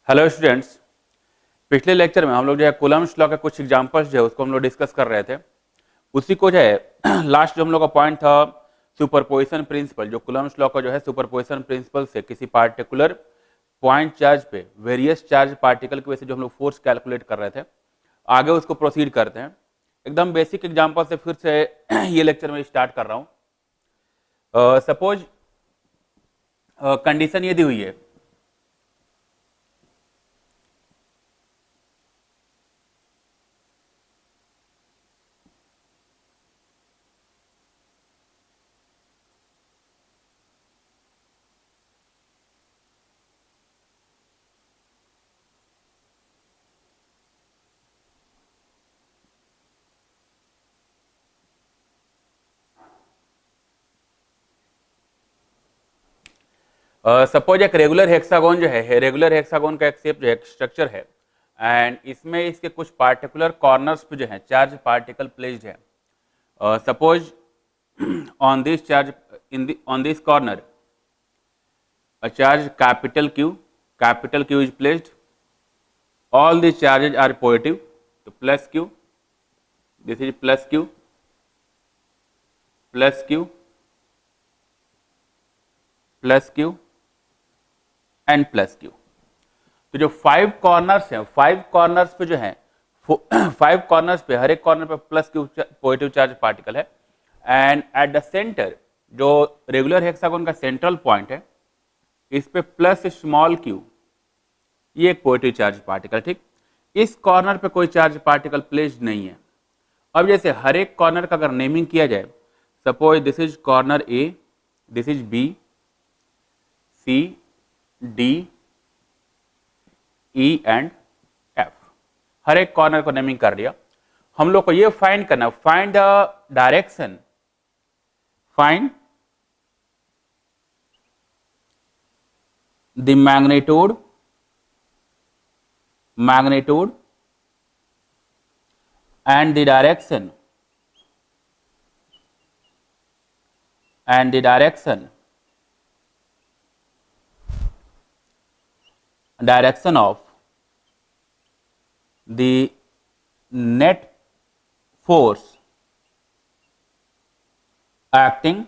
Hello students. पिछले lecture में हम लोग जो है कूलम्ब्स लॉ के कुछ एग्जांपल्स जो है उसको हम लोग डिस्कस कर रहे थे। उसी को जो है लास्ट जो हम लोग का पॉइंट था सुपरपोजिशन प्रिंसिपल, जो कूलम्ब्स लॉ का जो है सुपरपोजिशन प्रिंसिपल से किसी पार्टिकुलर पॉइंट चार्ज पे वेरियस चार्ज पार्टिकल की वजह से जो हम लोग फोर्स कैलकुलेट कर रहे थे, आगे उसको प्रोसीड करते हैं। एकदम बेसिक एग्जाम्पल से फिर से ये लेक्चर में स्टार्ट कर रहा हूँ। सपोज कंडीशन ये दी हुई है, सपोज एक रेगुलर हेक्सागोन जो है रेगुलर हेक्सागोन का एक शेप जो है स्ट्रक्चर है, एंड इसमें इसके कुछ पार्टिकुलर कॉर्नर्स पे जो है चार्ज पार्टिकल प्लेस्ड है। Suppose on this charge on this corner a charge capital Q is placed. All these charges are positive, so plus Q, this is plus Q, plus Q, plus Q and plus Q। तो जो 5 corners हैं, 5 corners पे जो है 5 corners पे हर एक corner पे plus Q positive charge particle है, एंड एट द सेंटर जो रेगुलर हेक्सागोन का सेंट्रल पॉइंट है इस पे प्लस स्मॉल q, ये एक पॉजिटिव चार्ज पार्टिकल। ठीक, इस कॉर्नर पे कोई चार्ज पार्टिकल प्लेस्ड नहीं है। अब जैसे हर एक कॉर्नर का अगर नेमिंग किया जाए, suppose this is corner A, this is B, C, D, E and F, हर एक कॉर्नर को नेमिंग कर दिया। हम लोग को ये फाइंड करना, find the direction, find the magnitude and the direction of the net force acting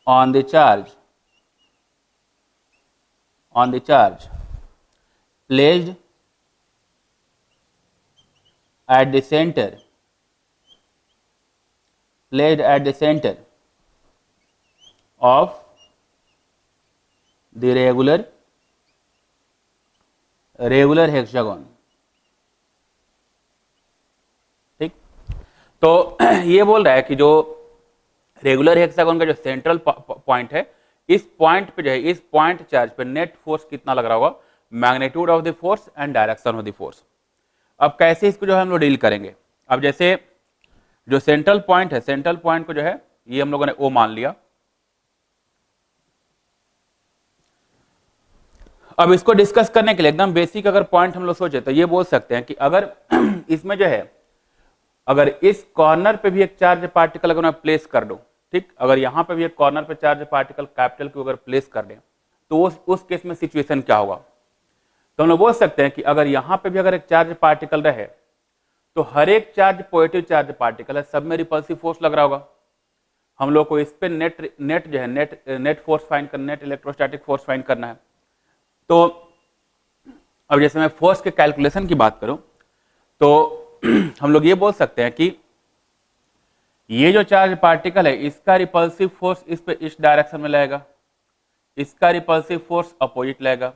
on the charge placed at the center of the regular hexagon। ठीक, तो ये बोल रहा है कि जो रेगुलर हेक्सागोन का जो सेंट्रल पॉइंट है, इस पॉइंट पे जो है इस पॉइंट चार्ज पे नेट फोर्स कितना लग रहा होगा, magnitude of the force and direction of the force. अब कैसे इसको जो है हम लोग डील करेंगे। अब जैसे जो सेंट्रल पॉइंट है, सेंट्रल पॉइंट को जो है ये हम लोगों ने ओ मान लिया। अब इसको डिस्कस करने के लिए एकदम बेसिक अगर पॉइंट हम लोग सोचे तो ये बोल सकते हैं कि अगर इसमें जो है अगर इस कॉर्नर पे भी एक चार्ज पार्टिकल अगर मैं प्लेस कर दूं, ठीक, अगर यहां पे भी एक कॉर्नर पे चार्ज पार्टिकल कैपिटल को अगर प्लेस कर दें तो उस केस में सिचुएशन क्या होगा। तो हम लोग बोल सकते हैं कि अगर यहां पे भी अगर एक चार्ज पार्टिकल रहे तो हर एक चार्ज पॉजिटिव चार्ज पार्टिकल है, सब में रिपल्सिव फोर्स लग रहा होगा। हम लोग को इस पे नेट जो है नेट फोर्स फाइंड करना, नेट इलेक्ट्रोस्टैटिक फोर्स फाइंड करना है। तो अब जैसे मैं फोर्स के कैलकुलेशन की बात करूं तो हम लोग ये बोल सकते हैं कि ये जो चार्ज पार्टिकल है इसका रिपल्सिव फोर्स इस पे इस डायरेक्शन में लगेगा, इसका रिपल्सिव फोर्स अपोजिट लगेगा,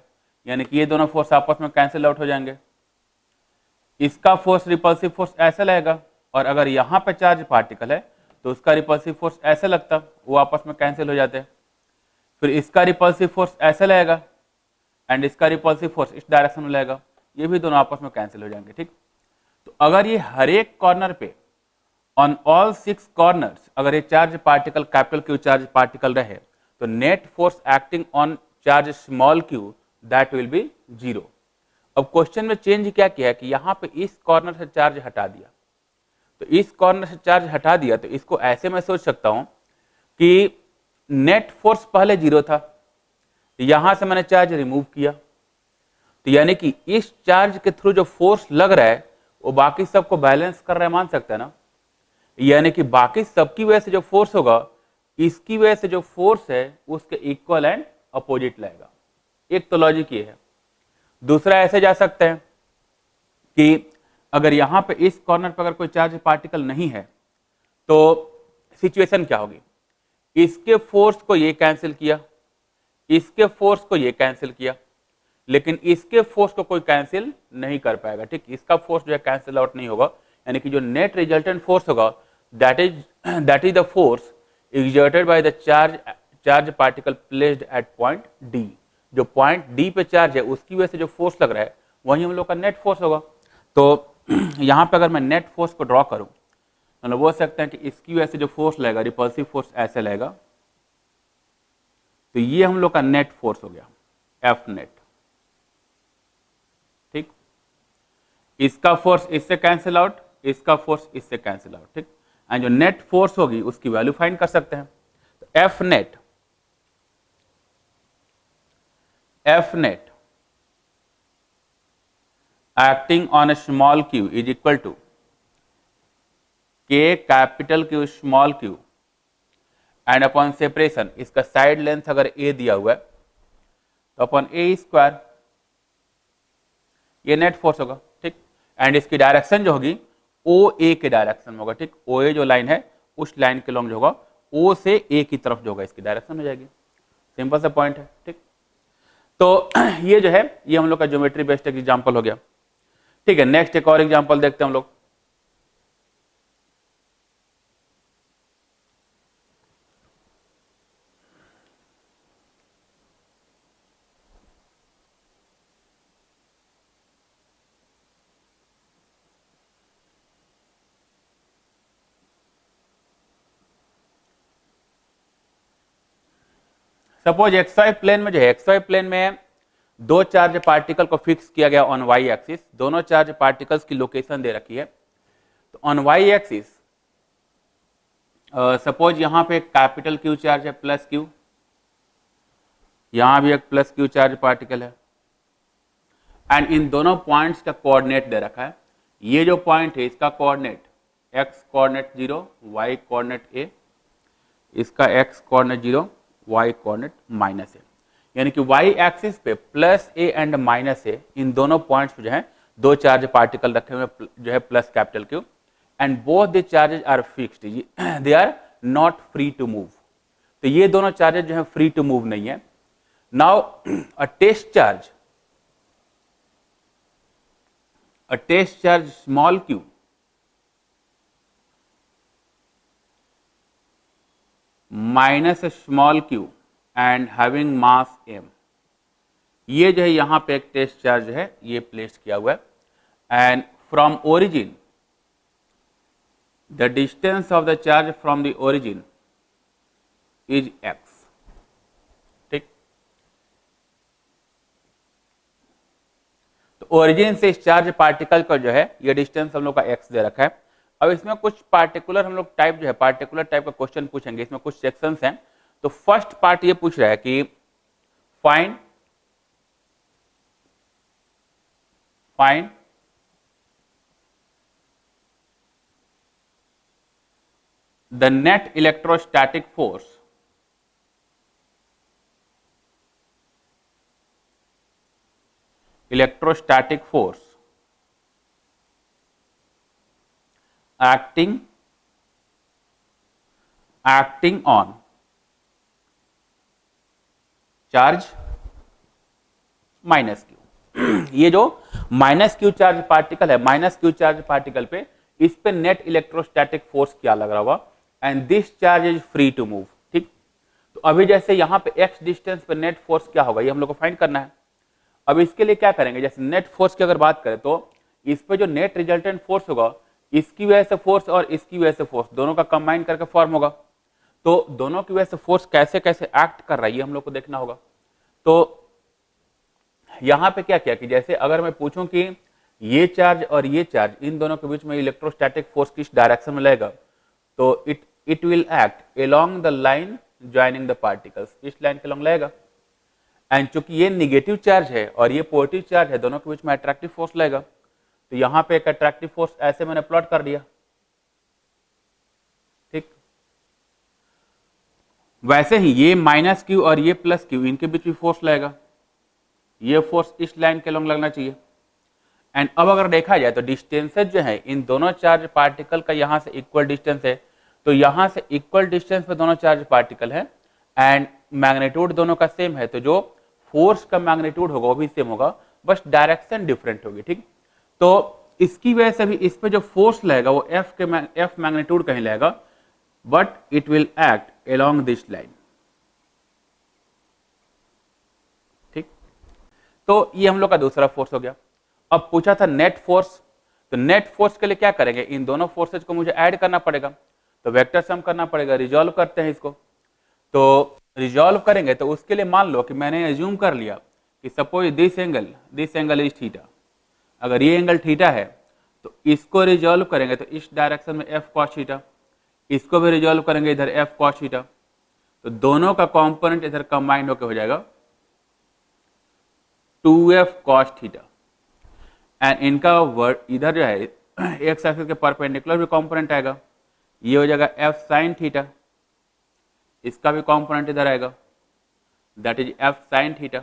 यानी कि ये दोनों फोर्स आपस में कैंसिल आउट हो जाएंगे। इसका फोर्स रिपल्सिव फोर्स ऐसे लगेगा, और अगर यहां पे चार्ज पार्टिकल है तो उसका रिपल्सिव फोर्स ऐसे लगता, वो आपस में कैंसिल हो जाते हैं। फिर इसका रिपल्सिव फोर्स ऐसे लगेगा एंड इसका रिपल्सिव फोर्स इस डायरेक्शन में लगेगा, ये भी दोनों आपस में कैंसिल हो जाएंगे। ठीक, तो अगर ये हर एक कॉर्नर पे ऑन ऑल 6 कॉर्नर्स अगर ये charge particle capital Q charge particle रहे तो net force acting on charge small Q that will be 0। अब क्वेश्चन में चेंज क्या किया है कि यहां पे इस कॉर्नर से चार्ज हटा दिया, तो इस कॉर्नर से चार्ज हटा दिया तो इसको ऐसे मैं सोच सकता हूं कि नेट फोर्स पहले 0 था, यहां से मैंने चार्ज रिमूव किया, तो यानी कि इस चार्ज के थ्रू जो फोर्स लग रहा है वो बाकी सबको बैलेंस कर रहा है, मान सकते हैं ना। यानी कि बाकी सबकी वजह से जो फोर्स होगा, इसकी वजह से जो फोर्स है उसके इक्वल एंड अपोजिट लगेगा। एक तो लॉजिक ये है। दूसरा ऐसे जा सकते हैं कि अगर यहां पे इस कॉर्नर पर अगर कोई चार्ज पार्टिकल नहीं है तो सिचुएशन क्या होगी, इसके फोर्स को ये कैंसिल किया, इसके फोर्स को ये कैंसिल किया, लेकिन इसके फोर्स को कोई कैंसिल नहीं कर पाएगा। ठीक, इसका फोर्स जो है कैंसिल आउट नहीं होगा, यानी कि जो नेट रिजल्टेंट फोर्स होगा that is the force exerted by the charge particle placed at point D। जो पॉइंट D पे चार्ज है उसकी वजह से जो फोर्स लग रहा है वही हम लोग का नेट फोर्स होगा। तो यहां पे अगर मैं नेट फोर्स को ड्रॉ करूं तो हम बोल सकते हैं कि इसकी वजह से जो फोर्स लगेगा, रिपल्सिव फोर्स ऐसे लगेगा, तो ये हम लोग का नेट फोर्स हो गया एफ नेट। ठीक, इसका फोर्स इससे कैंसिल आउट, इसका फोर्स इससे कैंसिल आउट। ठीक, एंड जो नेट फोर्स होगी उसकी वैल्यू फाइंड कर सकते हैं। तो F net acting on a small Q is equal to K capital Q small Q and upon separation, इसका साइड लेंथ अगर ए दिया हुआ है तो अपॉन ए स्क्वायर, ये नेट फोर्स होगा। ठीक, एंड इसकी डायरेक्शन जो होगी ओ ए के डायरेक्शन में होगा। ठीक, ओ ए जो लाइन है उस लाइन के लॉन्ग जो होगा ओ से ए की तरफ जो होगा इसकी डायरेक्शन हो जाएगी। सिंपल सा पॉइंट है। ठीक, तो ये जो है ये हम लोग का ज्योमेट्री बेस्ड एग्जांपल हो गया। ठीक है, नेक्स्ट एक और एग्जांपल देखते हैं हम लोग। सपोज XY प्लेन में जो है, XY प्लेन में दो चार्ज पार्टिकल को फिक्स किया गया ऑन Y एक्सिस, दोनों चार्ज पार्टिकल्स की लोकेशन दे रखी है। तो ऑन Y एक्सिस सपोज यहां पे एक कैपिटल Q चार्ज है प्लस Q, यहां भी एक प्लस Q चार्ज पार्टिकल है, एंड इन दोनों पॉइंट्स का कोऑर्डिनेट दे रखा है। ये जो पॉइंट है इसका coordinate x coordinate 0, y coordinate a, इसका x coordinate 0, y coordinate minus a, यानी कि y एक्सिस पे plus a and minus a, इन दोनों पॉइंट्स पे जो है दो चार्ज पार्टिकल रखे हुए जो है plus capital Q, and both the charges are fixed, they are not free to move. तो ये दोनों चार्जेस जो है फ्री टू मूव नहीं है। Now a test charge small q minus small q and having mass m, ये जो है यहां पे एक टेस्ट चार्ज है ये प्लेस किया हुआ है, and from origin the distance of the charge from the origin is x। ठीक, तो ओरिजिन से इस चार्ज पार्टिकल का जो है ये डिस्टेंस हम लोग का x दे रखा है। अब इसमें कुछ पार्टिकुलर हम लोग टाइप जो है पार्टिकुलर टाइप का क्वेश्चन पूछेंगे, इसमें कुछ सेक्शंस हैं। तो फर्स्ट पार्ट ये पूछ रहा है कि find the net electrostatic force acting on charge minus Q। ये जो माइनस Q चार्ज पार्टिकल है, माइनस Q चार्ज पार्टिकल पे इस पे नेट इलेक्ट्रोस्टैटिक फोर्स क्या लग रहा होगा, and this charge is free to move. ठीक, तो अभी जैसे यहां पे x डिस्टेंस पे नेट फोर्स क्या होगा ये हम लोग को फाइंड करना है। अब इसके लिए क्या करेंगे, जैसे नेट फोर्स की अगर बात करें तो इस पे जो नेट रिजल्टेंट फोर्स होगा इसकी वजह से फोर्स और इसकी वजह से फोर्स दोनों का कंबाइन करके फॉर्म होगा। तो दोनों की वजह से फोर्स कैसे कैसे एक्ट कर रहा है ये हम लोग को देखना होगा। तो यहां पे क्या किया कि जैसे अगर मैं पूछूं कि ये चार्ज और ये चार्ज इन दोनों के बीच में इलेक्ट्रोस्टैटिक फोर्स किस डायरेक्शन में लगेगा, तो it it will act along the line joining the particles, इस लाइन के लॉन्ग लगेगा। एंड चूंकि ये निगेटिव चार्ज है और ये पॉजिटिव चार्ज है, दोनों के बीच में अट्रैक्टिव फोर्स लगेगा। तो यहां पे एक अट्रैक्टिव फोर्स ऐसे मैंने प्लॉट कर दिया, ठीक। वैसे ही ये माइनस क्यू और ये प्लस क्यू, इनके बीच भी फोर्स लगेगा। ये फोर्स इस लाइन के लॉन्ग लगना चाहिए। एंड अब अगर देखा जाए तो डिस्टेंसेज जो है इन दोनों चार्ज पार्टिकल का यहां से इक्वल डिस्टेंस है, तो यहां से इक्वल डिस्टेंस पे दोनों चार्ज पार्टिकल है एंड मैग्नीट्यूड दोनों का सेम है, तो जो फोर्स का मैग्नीट्यूड होगा वो भी सेम होगा, बस डायरेक्शन डिफरेंट होगी, ठीक। तो इसकी वजह से भी इस पे जो फोर्स लगेगा वो एफ मैग्नीट्यूड कहीं लगेगा, but it will act along this line, ठीक। तो ये हम लोग का दूसरा फोर्स हो गया। अब पूछा था नेट फोर्स, तो नेट फोर्स के लिए क्या करेंगे, इन दोनों फोर्सेज को मुझे ऐड करना पड़ेगा, तो वेक्टर सम करना पड़ेगा। रिजॉल्व करते हैं इसको, तो रिजॉल्व करेंगे तो उसके लिए मान लो कि मैंने एज्यूम कर लिया कि suppose this angle is theta. अगर ये एंगल थीटा है तो इसको रिजॉल्व करेंगे तो इस डायरेक्शन में एफ कॉस थीटा, इसको भी रिजॉल्व करेंगे इधर एफ कॉस थीटा, तो दोनों का कंपोनेंट इधर कंबाइंड होकर हो जाएगा 2f cos थीटा। एंड इनका वर्ड इधर जो है एक्स एक्सिस के परपेंडिकुलर भी कंपोनेंट आएगा, ये हो जाएगा f sin थीटा, इसका भी कंपोनेंट इधर आएगा, that is f sin theta.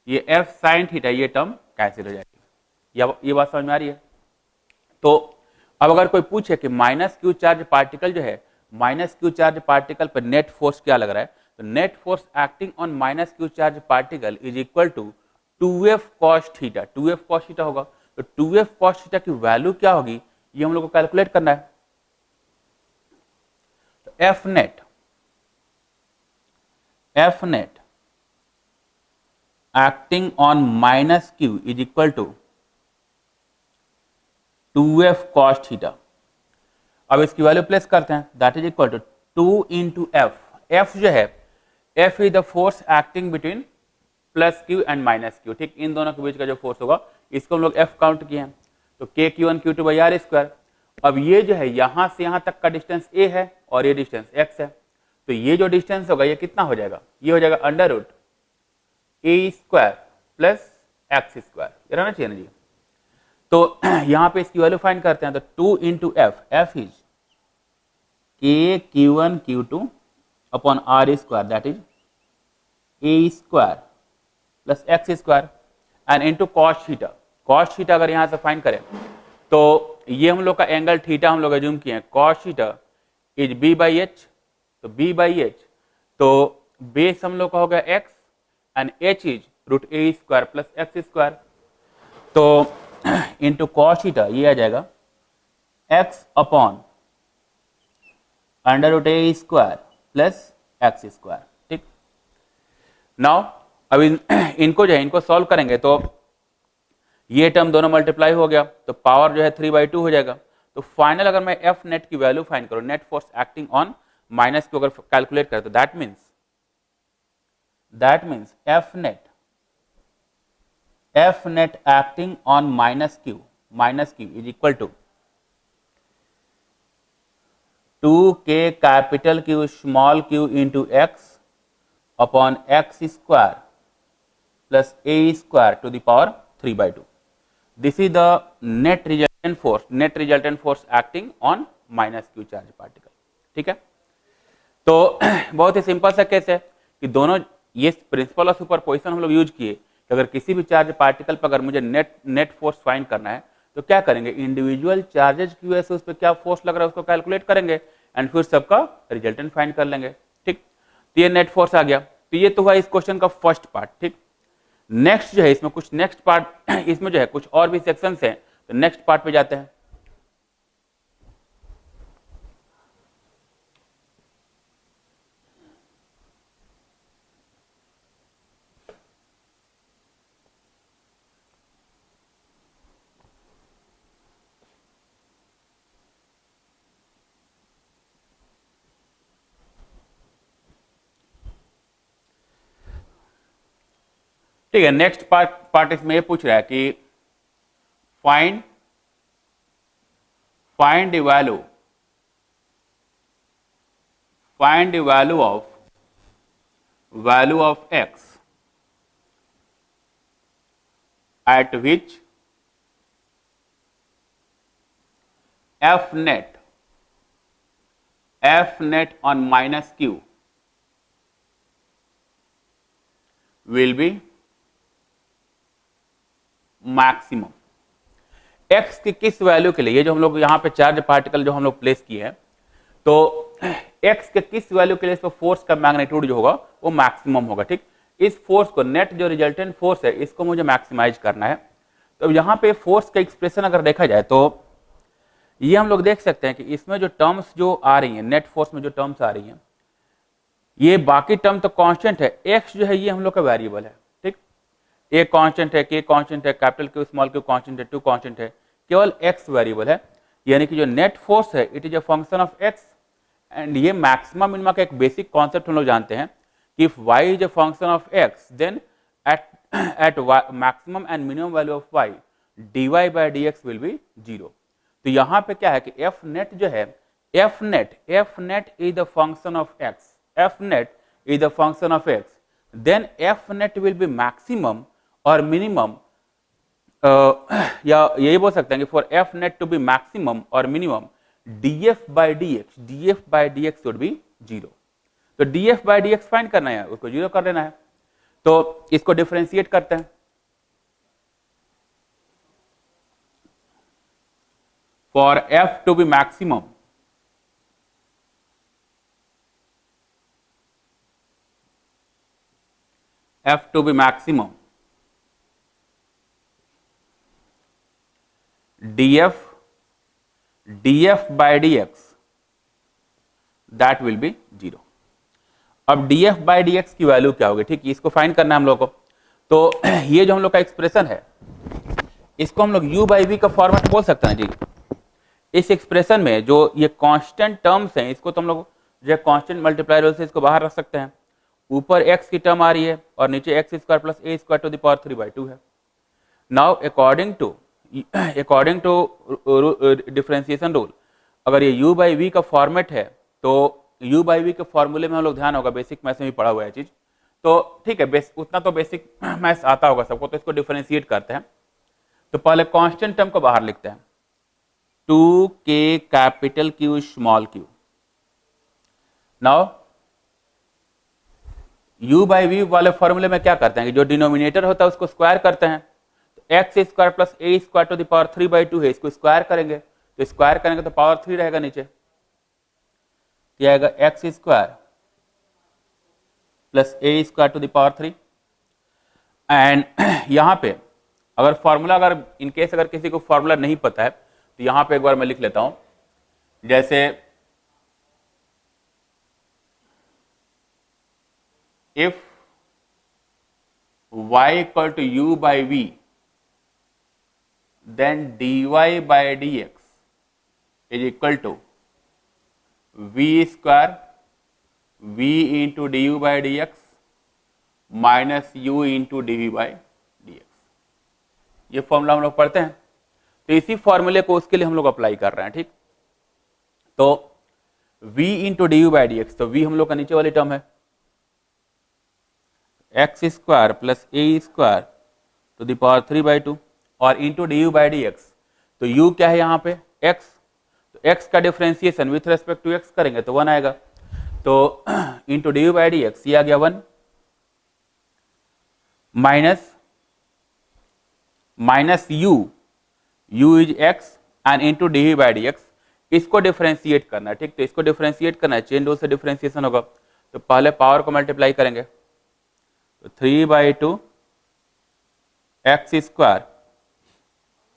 ये f sin थीटा ये टर्म कैंसिल हो जाएगी। ये बात समझ में आ रही है। तो अब अगर कोई पूछे कि माइनस क्यू चार्ज पार्टिकल जो है, माइनस क्यू चार्ज पार्टिकल पर नेट फोर्स क्या लग रहा है, तो net force acting on minus q charge particle is equal to 2f cos theta. 2f cos theta होगा, तो 2f cos थीटा की वैल्यू क्या होगी ये हम लोग को कैलकुलेट करना है। तो f net acting on minus q is equal to 2f cos theta. अब इसकी वैल्यू प्लेस करते हैं, that is equal to 2 into F. F जो है, F is the force acting between plus Q and minus q, ठीक। इन दोनों के बीच का जो फोर्स होगा इसको हम लोग एफ काउंट किए हैं, तो के Q1 Q2 by are square. अब ये जो है यहां से यहां तक का डिस्टेंस ए है और ये डिस्टेंस एक्स है, तो ये जो डिस्टेंस होगा ये कितना हो जाएगा, ये हो जाएगा under root a square plus x square, ये रहना चाहिए ना जी। तो यहां पे इसकी वैल्यू फाइंड करते हैं, तो 2 into F, F is k Q1 Q2 upon r square, that is a square plus x square and into cos theta. Cos theta अगर यहां से फाइंड करें तो ये हम लोग का एंगल थीटा हम लोग एज्यूम किए हैं, cos theta is b by h, तो बी बाई एच, तो बेस हम लोग का हो गया x and h is root a square plus x square, तो इंटू कॉस थीटा ये आ जाएगा x upon under root a square plus x square, ठीक। नाउ अब इनको जो है इनको सॉल्व करेंगे तो ये टर्म दोनों मल्टीप्लाई हो गया, तो पावर जो है 3/2 हो जाएगा। तो फाइनल अगर मैं एफ नेट की वैल्यू फाइंड करूं, net force acting on minus को अगर कैलकुलेट करें, तो that means F net acting on minus q is equal to 2k capital Q small q into x upon x square plus A square to the power 3/2। This is the net resultant force acting on minus q charge particle, ठीक है। तो बहुत ही simple सा case है कि दोनों ये principle of superposition हम लोग यूज किए कि अगर किसी भी चार्ज पार्टिकल पर अगर मुझे नेट फोर्स फाइंड करना है तो क्या करेंगे, इंडिविजुअल चार्जेज की वजह से उस पर क्या फोर्स लग रहा है उसको कैलकुलेट करेंगे एंड फिर सबका रिजल्टेंट फाइंड कर लेंगे, ठीक। तो ये नेट फोर्स आ गया। तो ये तो हुआ इस क्वेश्चन का फर्स्ट पार्ट, ठीक। नेक्स्ट जो है इसमें कुछ नेक्स्ट पार्ट इसमें जो है कुछ और भी सेक्शंस हैं, तो नेक्स्ट पार्ट पे जाते हैं। ठीक है, नेक्स्ट पार्ट इसमें ये पूछ रहा है कि find the value find the value of x at which f net on minus q will be maximum. x की किस वैल्यू के लिए, ये जो हम लोग यहाँ पे चार्ज पार्टिकल जो हम लोग प्लेस किए हैं, तो x के किस वैल्यू के लिए इसको फोर्स का मैग्नीट्यूड जो होगा वो मैक्सिमम होगा। ठीक, इस फोर्स को, नेट जो रिजल्टेंट फोर्स है, इसको मुझे मैक्सिमाइज करना है। तो यहाँ पे फोर्स का एक्सप्रेशन अगर देखा जाए तो ये हम लोग देख सकते हैं कि इसमें जो टर्म्स जो आ रही हैं, नेट फोर्स में जो टर्म्स आ रही हैं, ये बाकी टर्म तो कांस्टेंट है, x जो है ये हम लोग का वेरिएबल है। ठीक, a कांस्टेंट है, k कांस्टेंट है, capital Q small q constant है, 2 कांस्टेंट है, केवल x वेरिएबल है। यानी कि जो नेट फोर्स है it is a function of x। And ये मैक्सिमम मिनिमम का एक बेसिक कॉन्सेप्ट हम लोग जानते हैं कि if y is a function of x then at maximum and minimum value of y dy by dx will be 0। तो यहाँ पे क्या है कि f net जो है, f net is the function of x, f net is the function of x, then f net will be maximum or minimum, या यही बोल सकते हैं कि for f net to be maximum or minimum df by dx should be 0। तो df by dx find करना है, उसको 0 कर देना है। तो इसको डिफरेंशिएट करते हैं। For f to be maximum, df by dx that will be 0। अब df by dx की वैल्यू क्या होगी, ठीक, इसको फाइंड करना है हम लोग को। तो ये जो हम लोग का एक्सप्रेशन है, इसको हम लोग u by v का फॉर्मेट बोल सकते हैं जी। इस एक्सप्रेशन में जो ये कांस्टेंट टर्म्स हैं, इसको तो हम लोग जो कांस्टेंट मल्टीप्लाई रूल से इसको बाहर रख सकते हैं। ऊपर x की टर्म आ रही है और नीचे x square plus a square to the power 3/2 है। Now according to differentiation rule, अगर ये u by v का फॉर्मेट है तो u by v के फॉर्मूले में हम लोग ध्यान होगा, बेसिक मैथ्स में भी पढ़ा हुआ है चीज, तो ठीक है, उतना तो बेसिक मैथ्स आता होगा सबको। तो इसको डिफरेंशिएट करते हैं। तो पहले कांस्टेंट टर्म को बाहर लिखते हैं, 2k capital Q small q। Now u by v वाले फॉर्मूले में क्या करते हैं कि जो डिनोमिनेटर होता है उसको स्क्वायर करते हैं। तो x square plus a square to the power 3/2 है, इसको स्क्वायर करेंगे, तो स्क्वायर करेंगे तो पावर 3 रहेगा नीचे, क्या आएगा x square plus a square to the power 3। And यहां पे अगर फॉर्मूला, अगर इनकेस अगर किसी को फॉर्मूला नहीं पता है तो यहां पे एक बार मैं लिख लेता हूं, जैसे if y equal to u by v then dy by dx is equal to v square v into du by dx minus u into dv by dx। ये फॉर्मूला हम लोग पढ़ते हैं, तो इसी फॉर्मूले को उसके लिए हम लोग अप्लाई कर रहे हैं। ठीक, तो v into du by dx, तो v हम लोग का नीचे वाली टर्म है x square plus a square to the power 3/2 और into d by d x. तो u क्या है यहाँ पे x, तो x का differentiation with respect to x करेंगे तो 1 आएगा, तो into d by d x ये आ गया 1 minus u is x and into d by d x. इसको डिफरेंशिएट करना है, ठीक, तो इसको डिफरेंशिएट करना है, चेन रूल से डिफरेंशिएशन होगा। तो पहले पावर को मल्टीप्लाई करेंगे, तो 3/2 x square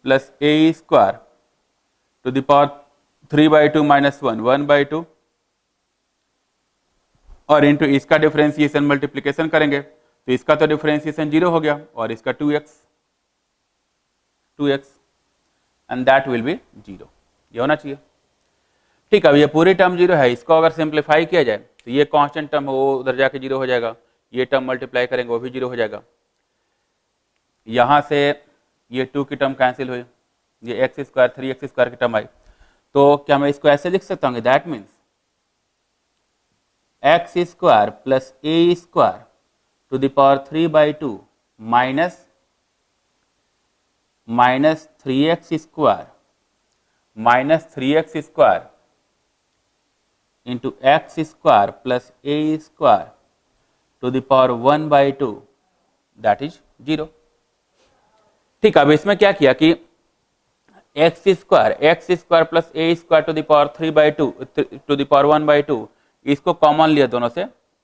plus a square to the power 3/2 minus 1/2 और इंटू इसका डिफरेंशिएशन मल्टीप्लीकेशन करेंगे तो इसका तो डिफरेंशिएशन 0 हो गया और इसका 2x and that will be 0, ये होना चाहिए। ठीक है, अब ये पूरी टर्म 0 है, इसको अगर सिंप्लीफाई किया जाए तो ये कांस्टेंट टर्म वो उधर जाके 0 हो जाएगा, ये टर्म मल्टीप्लाई करेंगे वो भी 0 हो जाएगा। यहां से ये 2 की टर्म कैंसिल हुई, ये x स्क्वायर 3x स्क्वायर की टर्म आई। तो क्या मैं इसको ऐसे लिख सकता हूँ, that means x square plus A square to the power 3/2 minus 3x square into x square plus A square to the power 1/2 that is 0। ठीक, अब इसमें क्या किया कि x square plus A square to the power 3/2 to the power 1/2 इसको common लिया दोनों से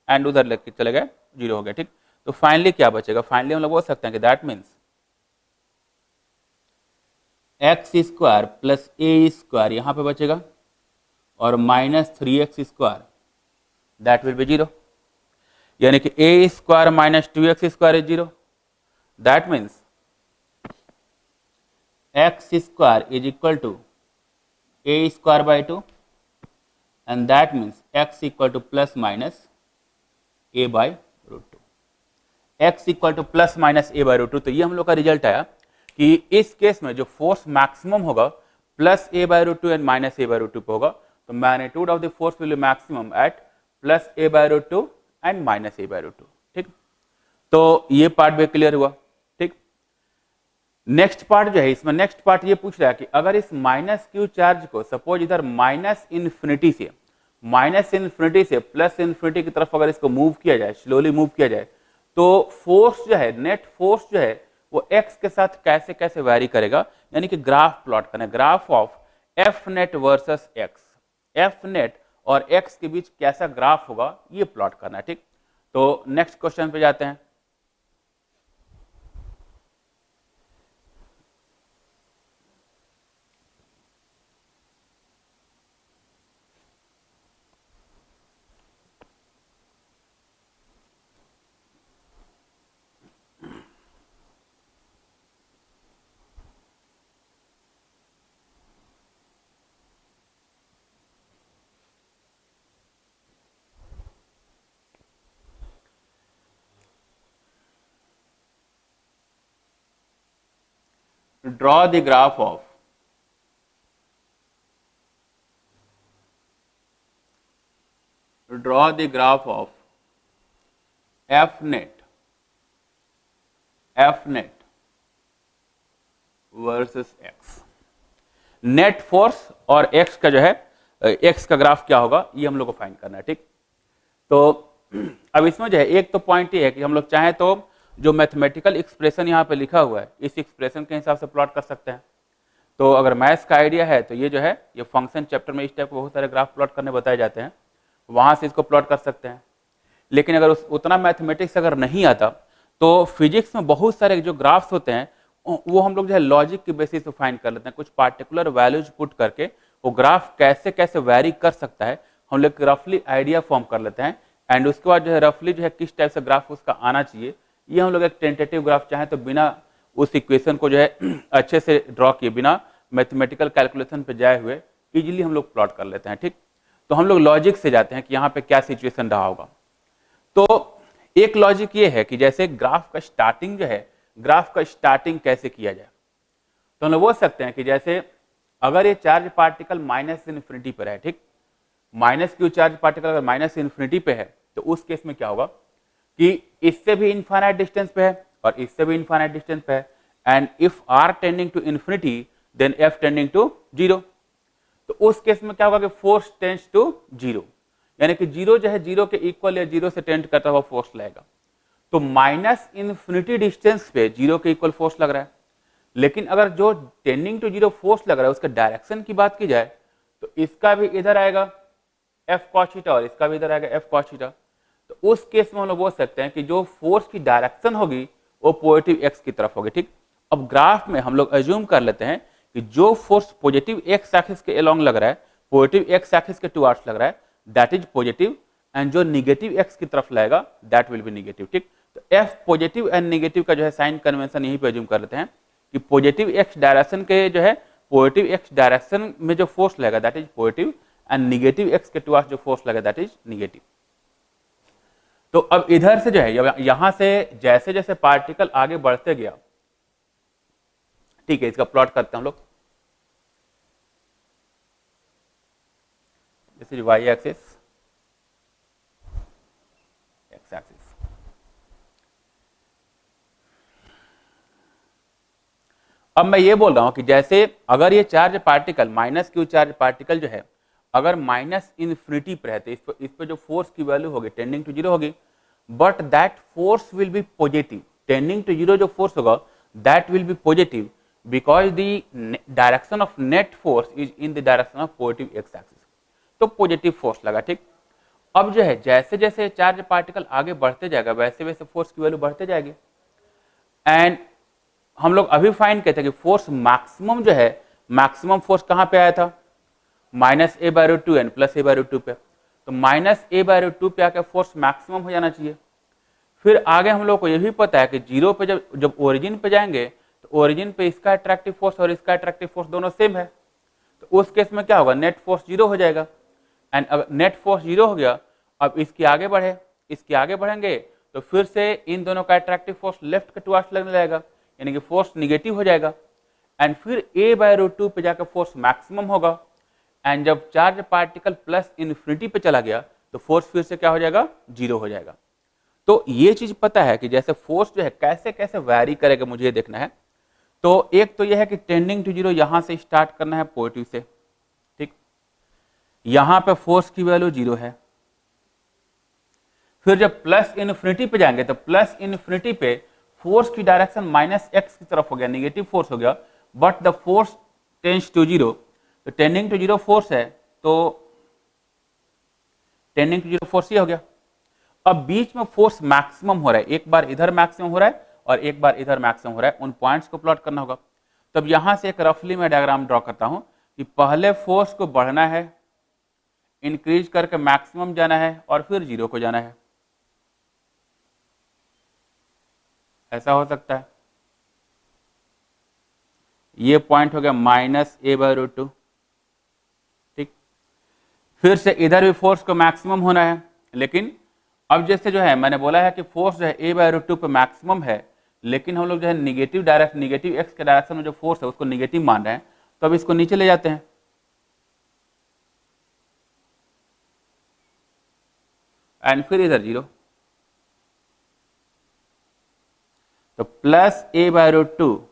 एंड उधर लेके चले गए, 0 हो गया। ठीक, तो फाइनली क्या बचेगा, फाइनली हम लोग बोल सकते हैं कि that means x square plus A square यहां पे बचेगा और minus 3x square that will be 0, यानी कि A square minus 2x square is 0। That means x square is equal to A square by 2 and that means x equal to plus minus a by root 2, x equal to plus minus a by root 2। तो ये हम लोग का result आया कि इस case में जो फोर्स मैक्सिमम होगा plus a by root 2 and minus a by root 2 पे होगा, तो magnitude of the force will be maximum at plus a by root 2 and minus a by root 2। ठीक, तो ये पार्ट भी क्लियर हुआ। ठीक, नेक्स्ट पार्ट जो है, इसमें नेक्स्ट पार्ट ये पूछ रहा है कि अगर इस माइनस क्यू चार्ज को सपोज इधर माइनस इन्फिनिटी से प्लस इन्फिनिटी की तरफ अगर इसको मूव किया जाए, स्लोली मूव किया जाए, तो फोर्स जो है, नेट फोर्स जो है वो एक्स के साथ कैसे कैसे वैरी करेगा, यानी कि ग्राफ प्लॉट करना, graph of F net versus x, F net और एक्स के बीच कैसा ग्राफ होगा ये प्लॉट करना है। ठीक, तो नेक्स्ट क्वेश्चन पे जाते हैं। Draw the graph of f net versus x। Net force और x का जो है, x का ग्राफ क्या होगा ये हम लोग को फाइंड करना है। ठीक, तो अब इसमें जो है एक तो पॉइंट ये है कि हम लोग चाहें तो जो मैथमेटिकल एक्सप्रेशन यहाँ पे लिखा हुआ है इस एक्सप्रेशन के हिसाब से प्लॉट कर सकते हैं। तो अगर मैथ्स का आइडिया है तो ये जो है, ये फंक्शन चैप्टर में इस टाइप के बहुत सारे ग्राफ प्लॉट करने बताए जाते हैं, वहां से इसको प्लॉट कर सकते हैं। लेकिन अगर उतना मैथमेटिक्स अगर नहीं आता तो फिजिक्स में बहुत सारे जो ग्राफ्स होते हैं वो हम लोग जो है लॉजिक के बेसिस पे फाइंड कर लेते हैं, कुछ पार्टिकुलर वैल्यूज पुट करके वो ग्राफ कैसे कैसे वैरी कर सकता है हम लोग रफली आइडिया फॉर्म कर लेते हैं, एंड उसके बाद जो है रफली जो है किस टाइप से ग्राफ उसका आना चाहिए ये हम लोग एक टेंटेटिव ग्राफ चाहें तो बिना उस इक्वेशन को जो है अच्छे से ड्रॉ किए, बिना मैथमेटिकल कैलकुलेशन पे जाए हुए इजीली हम लोग प्लॉट कर लेते हैं। ठीक, तो हम लोग लॉजिक से जाते हैं कि यहाँ पे क्या सिचुएशन रहा होगा। तो एक लॉजिक ये है कि जैसे ग्राफ का स्टार्टिंग जो है, ग्राफ का स्टार्टिंग कैसे किया जाए, तो हम लोग बोल सकते हैं कि जैसे अगर ये चार्ज पार्टिकल माइनस इन्फिनिटी पर है, ठीक, माइनस क्यू चार्ज पार्टिकल अगर माइनस इन्फिनिटी पे है तो उस केस में क्या होगा कि इससे भी इनफाइनाइट डिस्टेंस पे है और इससे भी इनफाइनाइट डिस्टेंस पे है, and if r tending to infinity then F tending to 0, तो उस केस में क्या होगा कि फोर्स टेंड्स टू 0, यानी कि 0 जो है 0 के इक्वल या 0 से टेंड करता हुआ फोर्स लगेगा। तो माइनस इन्फिनिटी डिस्टेंस पे 0 के इक्वल फोर्स लग रहा है, लेकिन अगर जो टेंडिंग टू 0 फोर्स लग रहा है उसके डायरेक्शन की बात की जाए तो इसका भी इधर आएगा एफ कॉस थीटा और इसका भी इधर आएगा एफ कॉस थीटा। तो उस केस में हम लोग बोल सकते हैं कि जो फोर्स की डायरेक्शन होगी वो पॉजिटिव एक्स की तरफ होगी। ठीक, अब ग्राफ में हम लोग अज्यूम कर लेते हैं कि जो फोर्स पॉजिटिव एक्स एक्सिस के अलोंग लग रहा है, पॉजिटिव एक्स एक्सिस के टुवर्ड्स लग रहा है, दैट इज पॉजिटिव, एंड जो निगेटिव एक्स की तरफ लगेगा दैट विल बी निगेटिव। ठीक, तो एफ पॉजिटिव एंड निगेटिव का जो है साइन कन्वेंशन यहीं पे अज्यूम कर लेते हैं कि पॉजिटिव एक्स डायरेक्शन के जो है, पॉजिटिव एक्स डायरेक्शन में जो फोर्स लगेगा that is positive, and negative x के टुवर्ड्स जो फोर्स लगेगा दैट इज निगेटिव। तो अब इधर से जो है यहां से जैसे जैसे पार्टिकल आगे बढ़ते गया, ठीक है, इसका प्लॉट करते हैं हम लोग। This is y axis, x axis. अब मैं ये बोल रहा हूं कि जैसे अगर ये charge particle minus q charge particle जो है अगर माइनस इन्फिनिटी पर है तो इस पे जो फोर्स की वैल्यू होगी टेंडिंग टू जीरो होगी, but that force will be positive. Tending to zero जो फोर्स होगा that will be positive because the direction of net force is in the direction of positive x axis. तो positive force लगा, ठीक। अब जो है जैसे जैसे चार्ज पार्टिकल आगे बढ़ते जाएगा वैसे वैसे फोर्स की वैल्यू बढ़ते जाएगी। एंड हम लोग अभी फाइंड कहते हैं कि फोर्स मैक्सिमम जो है, मैक्सिमम फोर्स कहां पे आया था, minus A by root two and plus A by root two पे। तो minus A by root two पे आकर फोर्स मैक्सिमम हो जाना चाहिए। फिर आगे हम लोग को यह भी पता है कि जीरो पे जब जब ओरिजिन पे जाएंगे तो ओरिजिन पे इसका अट्रैक्टिव फोर्स और इसका अट्रैक्टिव फोर्स दोनों सेम है। तो उस केस में क्या होगा, नेट फोर्स जीरो हो जाएगा। एंड अगर नेट फोर्स जीरो हो गया, अब इसके आगे बढ़े, इसके आगे बढ़ेंगे तो फिर से इन दोनों का अट्रैक्टिव फोर्स लेफ्ट के टुवर्ड्स लगने लगेगा, यानी कि फोर्स निगेटिव हो जाएगा। एंड फिर ए बाय रूट टू पे जाकर फोर्स मैक्सिमम होगा। एंड जब चार्ज पार्टिकल प्लस इन्फिनिटी पे चला गया तो फोर्स फिर से क्या हो जाएगा, जीरो हो जाएगा। तो ये चीज पता है कि जैसे फोर्स जो है कैसे कैसे वैरी करेगा, मुझे ये देखना है। तो एक तो यह है कि टेंडिंग टू जीरो यहां से स्टार्ट करना है पॉजिटिव से, ठीक। यहां पे फोर्स की वैल्यू जीरो है। फिर जब प्लस इन्फिनिटी पे जाएंगे तो प्लस इन्फिनिटी पे फोर्स की डायरेक्शन माइनस एक्स की तरफ हो गया, नेगेटिव फोर्स हो गया, but the force tends to zero. तो टेंडिंग टू जीरो फोर्स है, तो टेंडिंग टू जीरो फोर्स ये हो गया। अब बीच में फोर्स मैक्सिमम हो रहा है, एक बार इधर मैक्सिमम हो रहा है और एक बार इधर मैक्सिमम हो रहा है, उन पॉइंट्स को प्लॉट करना होगा। तब यहां से एक रफली मैं डायग्राम ड्रॉ करता हूं कि पहले फोर्स को बढ़ना है, इंक्रीज करके मैक्सिमम जाना है और फिर जीरो को जाना है। ऐसा हो सकता है। ये पॉइंट हो गया minus A by root two, ठीक। फिर से इधर भी फोर्स को मैक्सिमम होना है, लेकिन अब जैसे जो है मैंने बोला है कि फोर्स जो है ए बाय रूट टू पे मैक्सिमम है, लेकिन हम लोग जो है निगेटिव एक्स के डायरेक्शन में जो फोर्स है उसको निगेटिव मान रहे हैं, तो अब इसको नीचे ले जाते हैं। एंड फिर इधर जीरो, तो plus A by root two,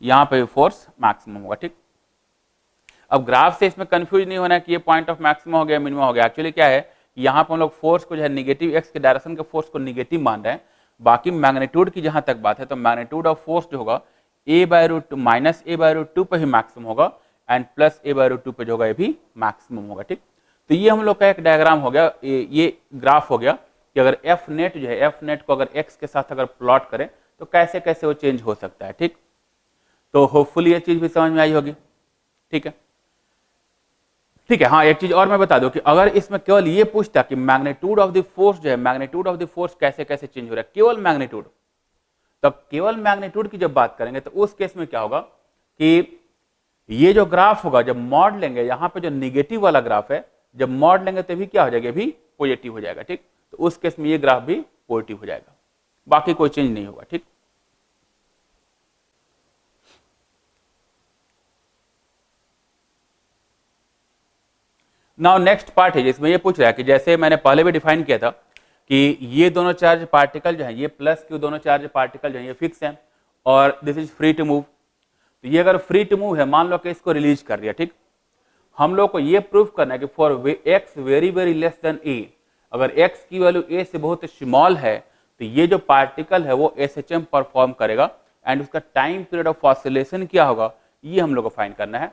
यहां पे फोर्स मैक्सिमम होगा, ठीक। अब ग्राफ से इसमें कंफ्यूज नहीं होना है कि ये पॉइंट ऑफ मैक्सिमम हो गया मिनिमम हो गया। एक्चुअली क्या है, यहां पर हम लोग फोर्स को जो है निगेटिव एक्स के डायरेक्शन के फोर्स को निगेटिव मान रहे हैं। बाकी मैग्नीट्यूड की जहां तक बात है तो मैग्नीट्यूड ऑफ फोर्स जो होगा A by root two minus A by root two पे ही मैक्सिमम होगा, and plus A by root two पे जो होगा ये भी मैक्सिमम होगा, ठीक। तो ये हम लोग का एक डायग्राम हो गया, ये ग्राफ हो गया कि अगर एफ नेट जो है, एफ नेट को अगर एक्स के साथ अगर प्लॉट करें तो कैसे कैसे वो चेंज हो सकता है, ठीक। तो होपफुली ये चीज भी समझ में आई होगी, ठीक है। ठीक है, हाँ एक चीज और मैं बता दूं कि अगर इसमें केवल ये पूछता कि मैग्नीट्यूड ऑफ द फोर्स जो है, मैग्नीट्यूड ऑफ द फोर्स कैसे कैसे चेंज हो रहा है, केवल मैग्नीट्यूड, तब केवल मैग्नीट्यूड की जब बात करेंगे तो उस केस में क्या होगा कि ये जो ग्राफ होगा जब मॉड लेंगे, यहां पे जो निगेटिव वाला ग्राफ है जब मॉड लेंगे तभी क्या हो जाएगा, भी पॉजिटिव हो जाएगा, ठीक। तो उस केस में ये ग्राफ भी पॉजिटिव हो जाएगा, बाकी कोई चेंज नहीं होगा, ठीक। नाउ नेक्स्ट पार्ट है जिसमें ये पूछ रहा है कि जैसे मैंने पहले भी डिफाइन किया था कि ये दोनों चार्ज पार्टिकल जो है, ये प्लस क्यू दोनों चार्ज पार्टिकल जो है ये फिक्स है और this is free to move. तो ये अगर फ्री टू मूव है, मान लो कि इसको रिलीज कर दिया, ठीक। हम लोग को ये प्रूफ करना है कि for x very very less than A, अगर एक्स की वैल्यू ए से बहुत स्मॉल है तो ये जो पार्टिकल है वो एसएचएम परफॉर्म करेगा, एंड उसका टाइम पीरियड ऑफ ऑसिलेशन क्या होगा ये हम लोग को फाइंड करना है।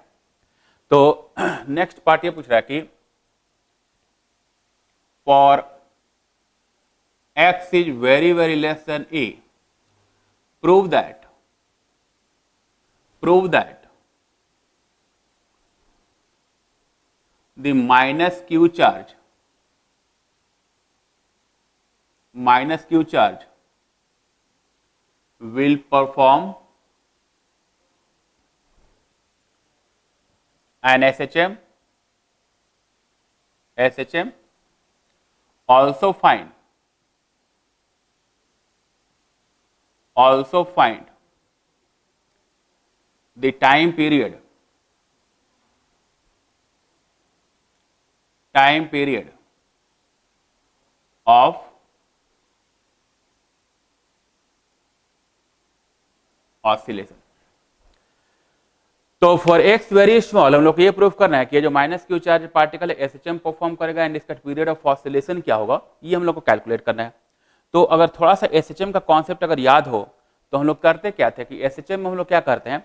तो नेक्स्ट पार्ट ये पूछ रहा है कि for x is very very less than a, prove that the minus q charge will perform an SHM. Also find the time period of oscillation. तो फॉर एक्स वेरी स्मॉल हम लोग को ये प्रूफ करना है कि ये जो माइनस क्यू चार्ज पार्टिकल है एसएचएम परफॉर्म करेगा एंड इसका पीरियड ऑफ ऑसिलेशन क्या होगा ये हम लोग को कैलकुलेट करना है। तो अगर थोड़ा सा एसएचएम का कॉन्सेप्ट अगर याद हो तो हम लोग करते क्या थे कि एसएचएम में हम लोग क्या करते हैं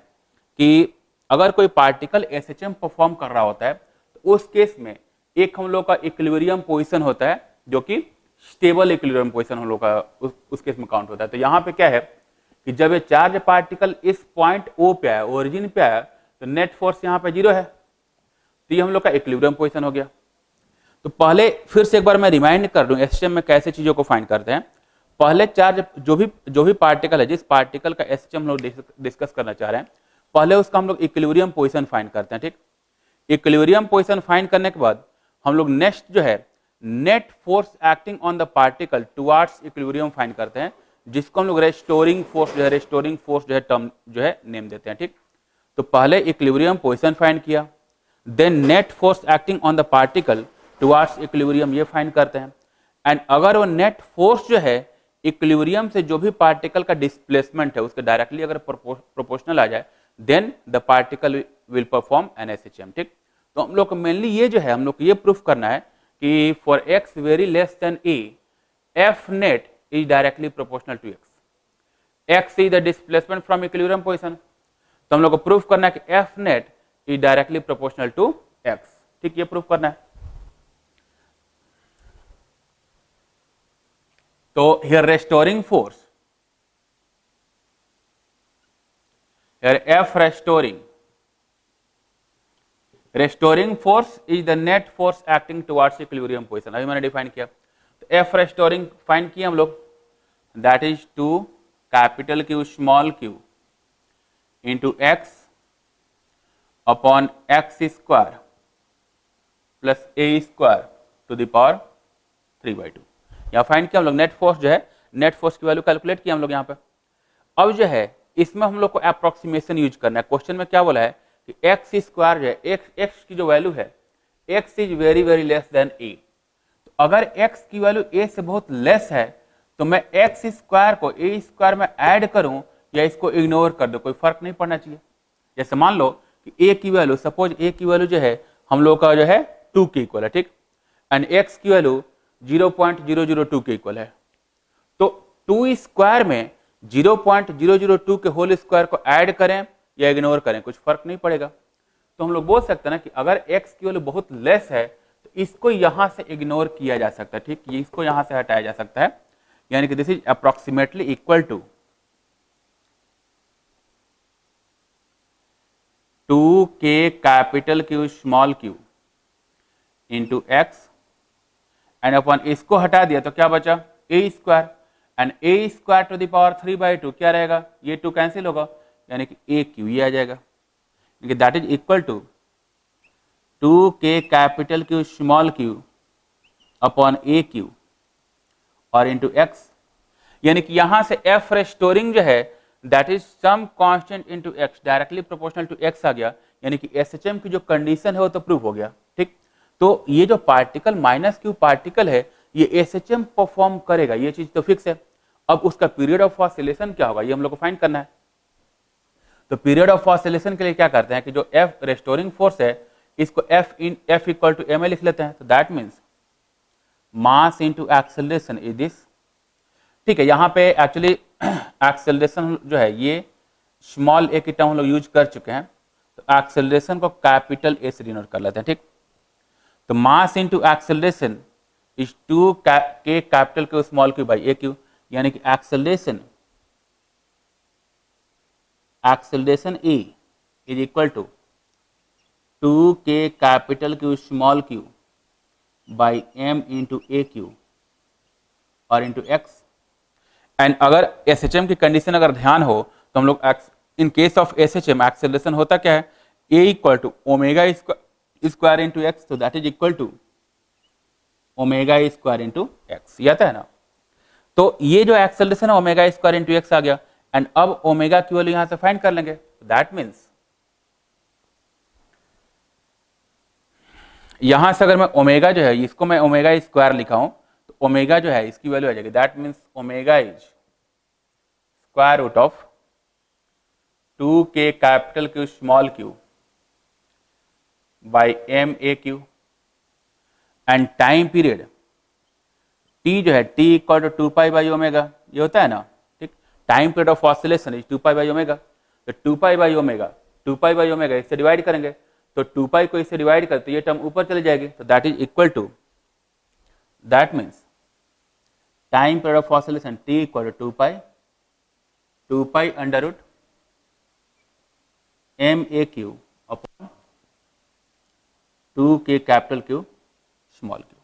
कि अगर कोई पार्टिकल एसएचएम परफॉर्म कर रहा होता है तो उस केस में एक हम लोग का इक्विलिब्रियम पोजीशन होता है जो कि स्टेबल इक्विलिब्रियम पोजीशन हम लोग का उस केस में काउंट होता है। तो यहाँ पे क्या है कि जब ये चार्ज पार्टिकल इस पॉइंट ओ पे आया, ओरिजिन पे आया, तो नेट फोर्स यहाँ पे 0 है, तो ये हम लोग का इक्विलिब्रियम पोजीशन हो गया। तो पहले फिर से एक बार मैं रिमाइंड कर दूं एसएचएम में कैसे चीजों को फाइंड करते हैं। पहले चार्ज जो भी पार्टिकल है, जिस पार्टिकल का एसएचएम हम लोग डिस्कस करना चाह रहे हैं, पहले उसका हम लोग इक्विलिब्रियम पोजीशन फाइंड करते हैं। ठीक, इक्विलिब्रियम पोजीशन फाइंड करने के बाद हम लोग नेक्स्ट जो है net force acting on the particle towards equilibrium find करते हैं, जिसको हम लोग रेस्टोरिंग फोर्स जो है टर्म जो है नेम देते हैं। ठीक, तो पहले इक्विलिब्रियम पोजीशन फाइंड किया, then net force acting on the particle towards equilibrium ये फाइंड करते हैं। एंड अगर वो नेट फोर्स जो है इक्विलिब्रियम से जो भी पार्टिकल का डिस्प्लेसमेंट है उसके डायरेक्टली अगर प्रोपोर्शनल आ जाए then the particle will perform an SHM. ठीक, तो हम लोग को मेनली ये जो है हम लोग को ये प्रूफ करना है कि for x very less than a F net is directly proportional to x. X is the displacement from equilibrium position, तो हम लोग को प्रूफ करना है कि F net is directly proportional to x. ठीक, ये प्रूफ करना है। तो here restoring force, here F restoring force is the net force acting towards equilibrium position। अभी मैंने डिफाइन किया, तो F restoring फाइंड किया हम लोग, that is 2 capital Q small q into x upon x square plus a square to the power 3/2। यहाँ find किया हम लोग नेट फोर्स जो है, नेट फोर्स की वैल्यू कैलकुलेट किया हम लोग यहाँ पे। अब जो है इसमें हम लोग को अप्रोक्सीमेशन यूज करना है। क्वेश्चन में क्या बोला है कि एक्स स्क्वायर जो है, एक्स की जो वैल्यू है X is very very less than A. तो अगर एक्स की वैल्यू ए से बहुत लेस है तो मैं एक्स स्क्वायर को ए स्क्वायर में ऐड करूं या इसको इग्नोर कर दो, कोई फर्क नहीं पड़ना चाहिए। जैसे मान लो कि ए की वैल्यू, सपोज ए की वैल्यू जो है हम लोग का जो है 2 के इक्वल है। ठीक, एंड एक्स की वैल्यू 0.002 के इक्वल है, तो 2 स्क्वायर में 0.002 के होल स्क्वायर को ऐड करें या इग्नोर करें कुछ फर्क नहीं पड़ेगा। तो हम लोग बोल सकते हैं ना कि अगर x की वैल्यू बहुत लेस है तो इसको यहां से इग्नोर किया जा सकता है। ठीक, ये इसको यहां से हटाया जा सकता है, यानी कि this is approximately equal to 2k capital Q small q into X, and अपन इसको हटा दिया तो क्या बचा A square, and A square to the power 3/2 क्या रहेगा, ये 2 कैंसिल होगा यानी कि ए क्यू ये आ जाएगा, that is equal to 2k capital Q small q upon A Q और इंटू एक्स, यानी कि यहां से एफ रेस्टोरिंग जो है that is some constant into X directly proportional to x आ गया, यानी कि एसएचएम की जो कंडीशन है वो तो प्रूव हो गया। ठीक, तो ये जो पार्टिकल माइनस क्यू पार्टिकल है ये एसएचएम परफॉर्म करेगा, ये चीज तो फिक्स है। अब उसका पीरियड ऑफ ऑसिलेशन क्या होगा ये हम लोग को फाइंड करना है। तो पीरियड ऑफ ऑसिलेशन के लिए क्या करते हैं कि जो एफ रेस्टोरिंग फोर्स है इसको एफ इक्वल टू एम लिख लेते हैं, तो that means mass into acceleration is this. ठीक है, यहाँ पे एक्चुअली एक्सेलरेशन जो है ये स्मॉल ए की टर्म हम लोग यूज कर चुके हैं, तो एक्सेलरेशन को कैपिटल ए से डिनोट कर लेते हैं। ठीक, तो mass into acceleration is 2k capital Q small q by A Q, यानी कि acceleration A is equal to 2k capital Q small q by m into A Q और इंटू एक्स। एंड अगर SHM की condition अगर ध्यान हो तो हम लोग in case of SHM acceleration होता क्या है, A equal to omega square into X, तो that is equal to omega square into x, ये आता है ना। तो ये जो एक्सेलरेशन है ओमेगा स्क्वायर इंटू एक्स आ गया, एंड अब ओमेगा की वैल्यू यहां से फाइंड कर लेंगे, दैट मीन्स यहां से अगर मैं ओमेगा जो है इसको मैं ओमेगा स्क्वायर लिखा हूं तो ओमेगा जो है इसकी वैल्यू आ जाएगी, that means omega is square root of 2k capital Q small q by m a q and time period t जो है t equal to 2 pi by omega, ये होता है ना, ठीक। Time period of oscillation is 2 pi by omega, तो 2 pi by omega, 2 pi by omega इससे divide करेंगे, तो 2 पाई को इससे डिवाइड करते तो ये टर्म ऊपर चली जाएगी, तो that is equal to, that means time period of oscillation t equal to 2 pi under root m a q upon 2k capital Q small q,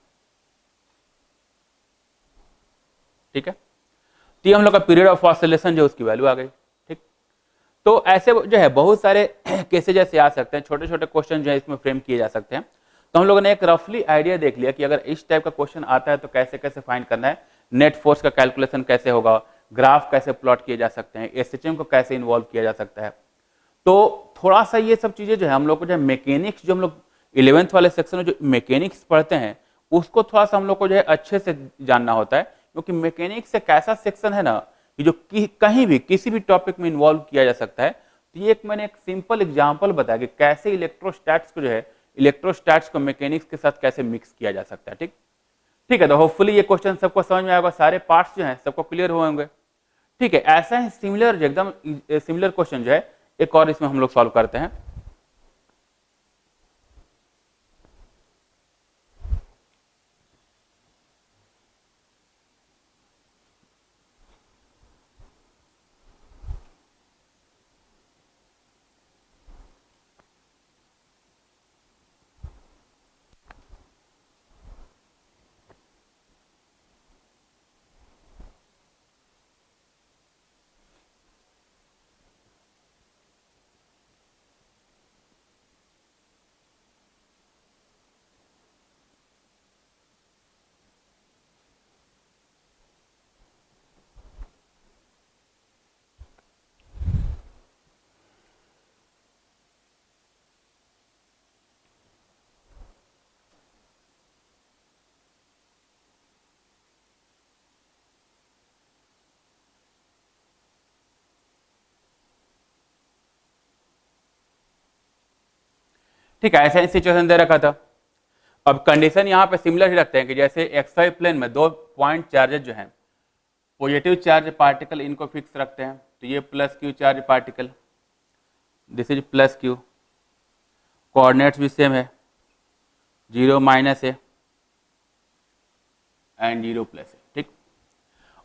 ठीक है। तो ये हम लोग का पीरियड ऑफ ऑसिलेशन जो उसकी वैल्यू आ गई, ठीक। तो ऐसे जो है बहुत सारे केसेज जैसे आ सकते हैं, छोटे छोटे क्वेश्चन जो है इसमें फ्रेम किए जा सकते हैं। तो हम लोगों ने एक रफली आइडिया देख लिया कि अगर इस टाइप का क्वेश्चन आता है तो कैसे कैसे फाइंड करना है, नेट फोर्स का कैलकुलेशन कैसे होगा, ग्राफ कैसे प्लॉट किए जा सकते हैं, एसएचएम को कैसे इन्वॉल्व किया जा सकता है। तो थोड़ा सा ये सब चीजें जो है हम लोग को जो है मैकेनिक्स, जो हम लोग 11th वाले सेक्शन में जो मैकेनिक्स पढ़ते हैं उसको थोड़ा सा हम लोग को जो है अच्छे से जानना होता है, क्योंकि मैकेनिक्स एक ऐसा सेक्शन है ना कि जो कहीं भी किसी भी टॉपिक में इन्वॉल्व किया जा सकता है। तो ये मैंने एक सिंपल एग्जांपल बताया कि कैसे इलेक्ट्रोस्टैट्स को जो है, इलेक्ट्रोस्टैट्स को मैकेनिक्स के साथ कैसे मिक्स किया जा सकता है, ठीक। ठीक है, तो होपफुली ये क्वेश्चन सबको समझ में आएगा, सारे पार्ट्स जो हैं सबको क्लियर हुए होंगे, ठीक है। ऐसा ही सिमिलर, एकदम सिमिलर क्वेश्चन जो है एक और इसमें हम लोग सॉल्व करते हैं। ठीक है, ऐसा ही सिचुएशन दे रखा था। अब कंडीशन यहाँ पे सिमिलर ही रखते हैं कि जैसे एक्सवाई प्लेन में दो पॉइंट चार्जेस जो हैं, पॉजिटिव चार्ज पार्टिकल, इनको फिक्स रखते हैं, तो ये plus Q charge particle, this is plus Q, coordinates भी सेम है, 0 माइनस है एंड 0 प्लस है, ठीक।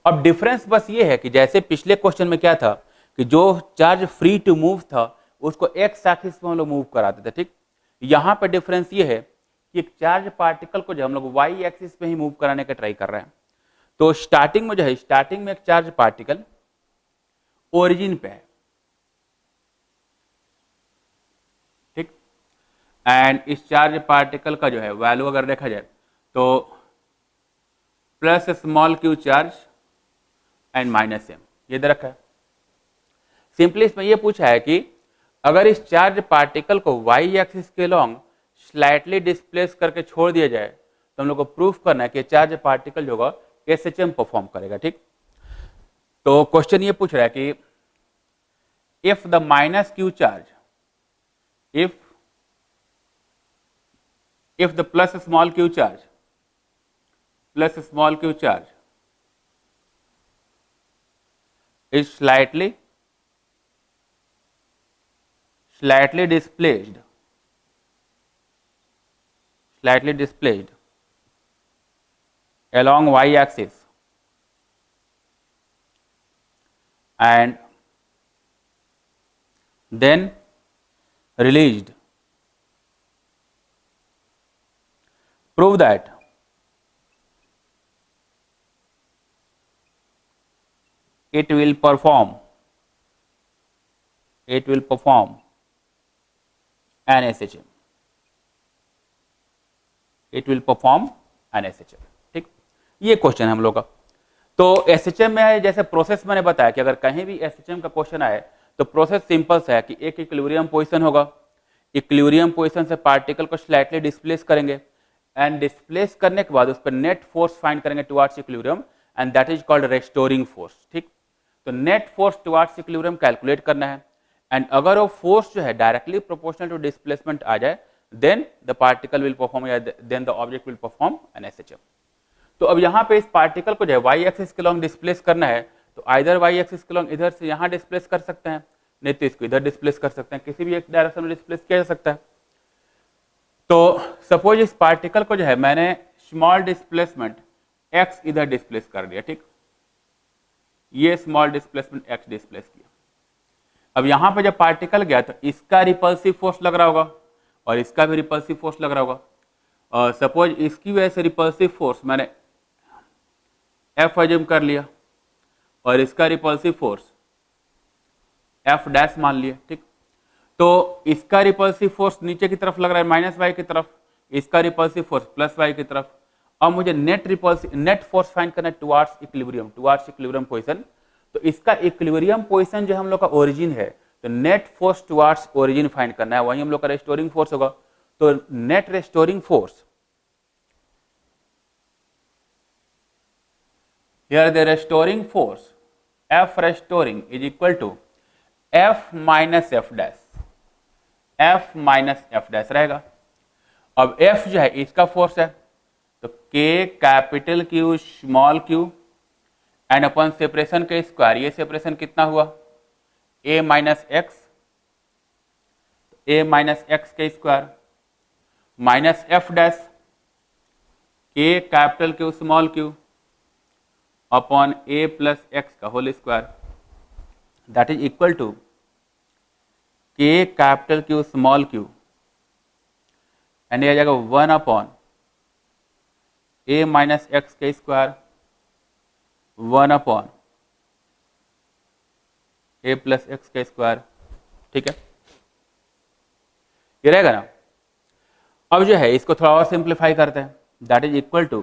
अब डिफरेंस बस ये है कि जैसे पिछले क्वेश्चन में क्या था कि जो चार्ज फ्री टू मूव था उसको एक्स एक्सिस पे हम लोग मूव कराते थे, ठीक। यहाँ पे डिफरेंस ये है कि एक चार्ज पार्टिकल को जो हम लोग वाई एक्सिस पे ही मूव कराने का ट्राई कर रहे हैं। तो स्टार्टिंग में जो है, स्टार्टिंग में एक चार्ज पार्टिकल ओरिजिन पे है, ठीक। एंड इस चार्ज पार्टिकल का जो है वैल्यू अगर देखा जाए तो plus small q charge and minus m, ये दे रखा है। सिंपली इसमें ये पूछा है कि अगर इस चार्ज पार्टिकल को वाई एक्सिस के लॉन्ग स्लाइटली डिस्प्लेस करके छोड़ दिया जाए तो हम लोग को प्रूफ करना है कि चार्ज पार्टिकल जो होगा एसएचएम परफॉर्म करेगा, ठीक। तो क्वेश्चन ये पूछ रहा है कि if the minus q charge, if the plus small q charge is slightly displaced along y axis and then released, prove that it will perform an SHM. ठीक, ये क्वेश्चन है हम लोग का। तो एसएचएम में जैसे प्रोसेस मैंने बताया कि अगर कहीं भी एसएचएम का क्वेश्चन आए तो प्रोसेस सिंपल सा है कि एक इक्विलिब्रियम पोजीशन होगा, इक्विलिब्रियम पोजीशन से पार्टिकल को स्लाइटली डिस्प्लेस करेंगे एंड डिस्प्लेस करने के बाद उस पर नेट फोर्स फाइंड करेंगे towards equilibrium and that is called restoring force, ठीक। तो net force towards equilibrium calculate करना है एंड अगर वो फोर्स जो है डायरेक्टली प्रोपोर्शनल टू डिस्प्लेसमेंट आ जाए, then the particle will perform या then the object will perform an SHM. तो अब यहाँ पे इस पार्टिकल को जो है वाई एक्सिस के लॉन्ग डिस्प्लेस करना है, तो आइदर वाई एक्सिस के लॉन्ग इधर से यहाँ डिस्प्लेस कर सकते हैं, नहीं तो इसको इधर डिस्प्लेस कर सकते हैं, किसी भी एक डायरेक्शन में डिस्प्लेस किया जा सकता है। तो सपोज इस पार्टिकल को जो है मैंने स्मॉल डिस्प्लेसमेंट एक्स इधर डिस्प्लेस कर दिया, ठीक, ये स्मॉल डिस्प्लेसमेंट एक्स डिस्प्लेस किया। अब यहां पे जब पार्टिकल गया तो इसका रिपल्सिव फोर्स लग रहा होगा और इसका भी रिपल्सिव फोर्स लग रहा होगा, और सपोज इसकी वजह से रिपल्सिव फोर्स मैंने एफ अज्यूम कर लिया और इसका रिपल्सिव फोर्स एफ डैश मान लिया, ठीक। तो इसका रिपल्सिव फोर्स नीचे की तरफ लग रहा है माइनस वाई की तरफ, इसका रिपल्सिव फोर्स प्लस वाई की तरफ। अब मुझे नेट फोर्स फाइंड करना है टुवार्ड्स इक्विलिब्रियम पोजीशन। तो इसका इक्विलिब्रियम पोजीशन जो हम लोग का ओरिजिन है, तो net force towards origin find करना है, वही हम लोग का रेस्टोरिंग फोर्स होगा। तो net restoring force, here the restoring force F restoring is equal to F minus F dash, F minus F dash रहेगा। अब F जो है इसका फोर्स है, तो K capital Q small q and अपन सेपरेशन के स्क्वायर, ये सेपरेशन कितना हुआ A minus X, A minus X के square minus F dash K capital Q small q upon A plus x का whole square, that is equal to K capital Q small q and ये आ जाएगा 1 upon A minus X के square 1 upon A plus x का square, ठीक है, ये रहेगा ना। अब जो है इसको थोड़ा और सिंप्लीफाई करते हैं, that is equal to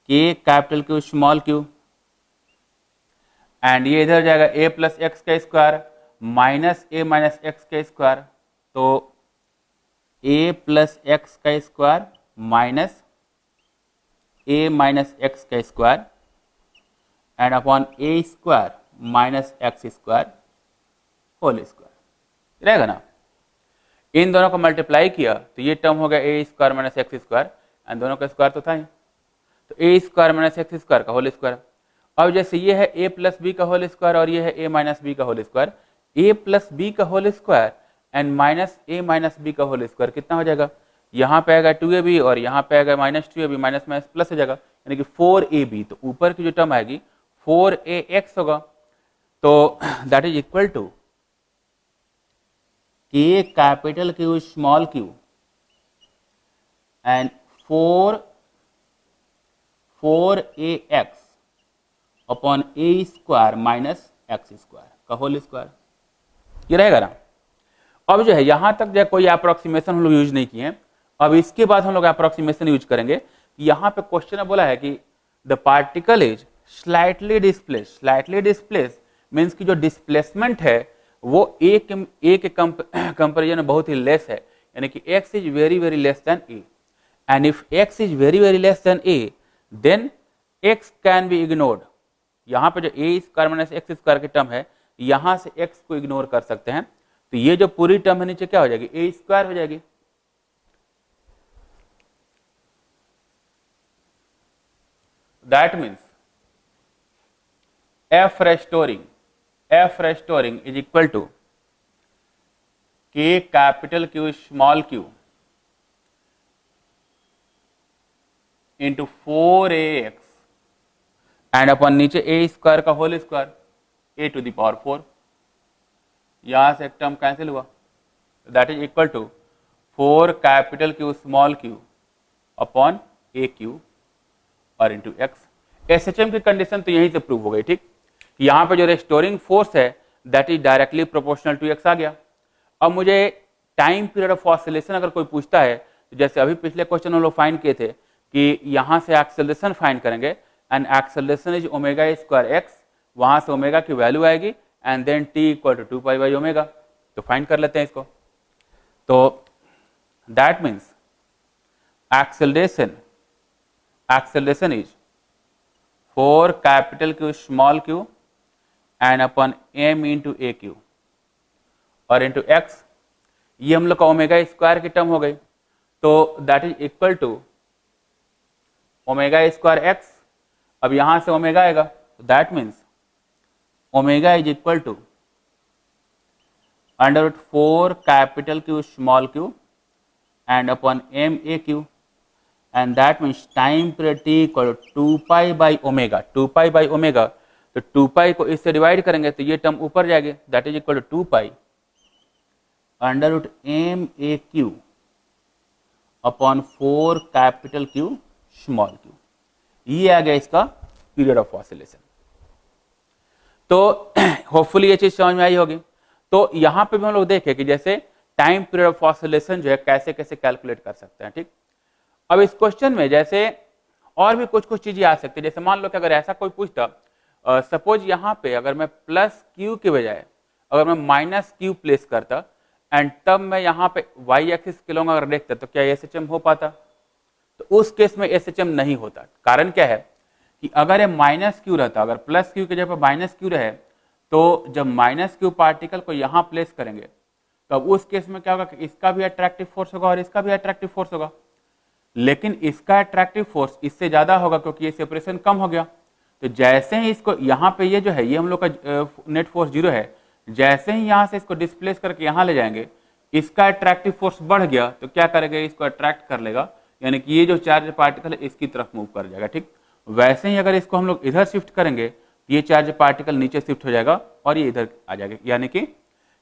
K capital Q small q and ये इधर जाएगा A प्लस एक्स का square minus A minus x का स्क्वायर, तो A प्लस एक्स का square minus A minus x का square and upon A square minus x square whole square रहेगा ना। इन दोनों को मल्टीप्लाई किया तो ये टर्म हो गया A square minus x square and दोनों का स्क्वायर तो था ही, तो A square minus x square का होल स्क्वायर। अब जैसे ये है A प्लस बी का होल स्क्वायर और ये है A माइनस बी का whole square, A plus b का whole square and minus A minus b का होल स्क्वायर कितना हो जाएगा, यहाँ पे आएगा 2ab और यहाँ पे आएगा minus 2ab, minus minus plus हो जाएगा, यानी कि 4ab। तो ऊपर की जो टर्म आएगी 4ax होगा, तो that is equal to K capital Q small q and 4ax upon A square minus x square का होल स्क्वायर, ये रहेगा ना। अब जो है यहां तक जो कोई अप्रोक्सीमेशन हम लोग यूज नहीं किए हैं, अब इसके बाद हम लोग अप्रोक्सीमेशन यूज करेंगे। यहाँ पे क्वेश्चन में बोला है कि the particle is slightly displace means की जो डिस्प्लेसमेंट है वो ए के कंपेरिजन में बहुत ही लेस है, यानी कि x is very very less than a and if x is very very less than a then x can be ignored. यहाँ पे जो a square minus x square की टर्म है, यहाँ से x को इग्नोर कर सकते हैं, तो ये जो पूरी टर्म है नीचे क्या हो जाएगी, a स्क्वायर हो जाएगी। That means F restoring is equal to K capital Q small q into 4ax and upon नीचे A स्क्वायर का whole square A to the power 4, यहां से एक टर्म कैंसिल हुआ, that is equal to 4 capital Q small q upon A q और into x. SHM की condition तो यहीं से प्रूव हो गई, ठीक। यहाँ पे जो रेस्टोरिंग फोर्स है that is directly proportional to x आ गया। अब मुझे टाइम पीरियड ऑफ ऑसिलेशन अगर कोई पूछता है, तो जैसे अभी पिछले क्वेश्चन हम लोग फाइंड किए थे कि यहाँ से एक्सेलरेशन फाइंड करेंगे and acceleration is omega square x, वहां से ओमेगा की वैल्यू आएगी and then t equal to 2 pi by omega, तो फाइंड कर लेते हैं इसको। तो that means acceleration is 4 capital Q small q and upon m into a q और इंटू एक्स, ये हम लोग का ओमेगा स्क्वायर की टर्म हो गई, तो that is equal to omega square x. अब यहां से ओमेगा आएगा, तो that means omega is equal to √4 capital Q small q and upon m a q, and that means time period t equal to 2 pi by omega, 2 pi by omega, तो 2 pi को इससे divide करेंगे तो ये term ऊपर जाएगी, that is equal to 2 pi √m a q upon 4 capital Q small q, ये आ गया इसका पीरियड ऑफ ऑसिलेशन। तो होपफुली ये चीज समझ में आई होगी। तो यहां पे भी हम लोग देखें कि जैसे टाइम पीरियड ऑफ ऑसिलेशन जो है कैसे कैसे कैलकुलेट कर सकते हैं, ठीक। अब इस क्वेश्चन में जैसे और भी कुछ चीजें आ सकती है, जैसे मान लो कि अगर ऐसा कोई पूछता, सपोज यहाँ पे अगर मैं प्लस क्यू के बजाय अगर मैं माइनस क्यू प्लेस करता एंड तब मैं यहाँ पे वाई एक्सिस के लोग अगर देखता तो क्या एसएचएम हो पाता? तो उस केस में एसएचएम नहीं होता। कारण क्या है कि अगर ये माइनस क्यू रहता, अगर प्लस क्यू के जगह माइनस क्यू रहे, तो जब माइनस क्यू पार्टिकल को यहाँ प्लेस करेंगे तो उस केस में क्या होगा कि इसका भी अट्रैक्टिव फोर्स होगा और इसका भी अट्रैक्टिव फोर्स होगा, लेकिन इसका अट्रैक्टिव फोर्स इससे ज्यादा होगा क्योंकि ये सेपरेशन कम हो गया। तो जैसे ही इसको यहाँ पे ये जो है ये हम लोग का नेट फोर्स 0 है, जैसे ही यहाँ से इसको डिस्प्लेस करके यहाँ ले जाएंगे, इसका अट्रैक्टिव फोर्स बढ़ गया तो क्या करेगा, इसको अट्रैक्ट कर लेगा, यानी कि ये जो चार्ज पार्टिकल है इसकी तरफ मूव कर जाएगा, ठीक। वैसे ही अगर इसको हम लोग इधर शिफ्ट करेंगे तो ये चार्ज पार्टिकल नीचे शिफ्ट हो जाएगा और ये इधर आ जाएगा, यानी कि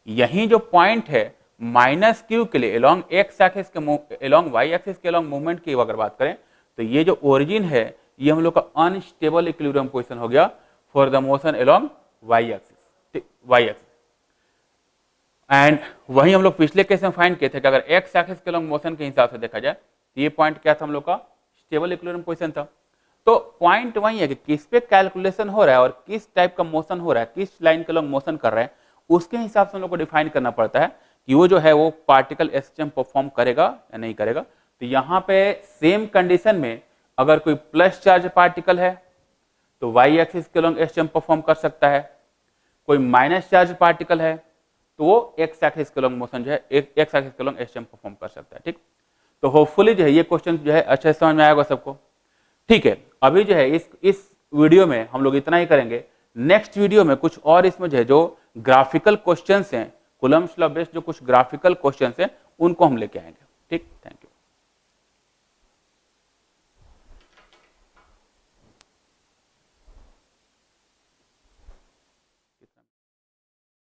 यही जो पॉइंट है माइनस क्यू के लिए एलोंग एक्स एक्सिस के एलोंग वाई एक्सिस के एलोंग मूवमेंट की अगर बात करें तो ये जो ओरिजिन है ये हम लोग का अनस्टेबल इक्विलिब्रियम पोजीशन हो गया for the motion along y axis, y axis. And वही हम लोग पिछले केस में फाइंड किए थे कि अगर एक्स एक्सिस के एलोंग मोशन के हिसाब से देखा जाए तो ये पॉइंट क्या था हम लोग का, स्टेबल इक्विलिब्रियम पोजीशन था। तो पॉइंट वही है कि किस पे कैलकुलेशन हो रहा है और किस टाइप का मोशन हो रहा है, किस लाइन के एलोंग मोशन कर रहे हैं, उसके हिसाब से हम लोग को डिफाइन करना पड़ता है कि वो जो है वो पार्टिकल एसएचएम परफॉर्म करेगा या नहीं करेगा। तो यहाँ पे सेम कंडीशन में अगर कोई प्लस चार्ज पार्टिकल है तो वाई एक्सिस के अलोंग एसएचएम परफॉर्म कर सकता है, कोई माइनस चार्ज पार्टिकल है तो वो एक्स एक्सिस के अलोंग मोशन जो है एक्स एक्सिस के अलोंग एसएचएम परफॉर्म कर सकता है, ठीक। तो होपफुली जो है ये क्वेश्चन जो है अच्छे से समझ में आएगा सबको, ठीक है। अभी जो है इस वीडियो में हम लोग इतना ही करेंगे। नेक्स्ट वीडियो में कुछ और इसमें जो है जो ग्राफिकल क्वेश्चंस हैं, कूलम्ब्स लॉ बेस्ड जो कुछ ग्राफिकल क्वेश्चंस हैं उनको हम लेके आएंगे, ठीक। Thank you.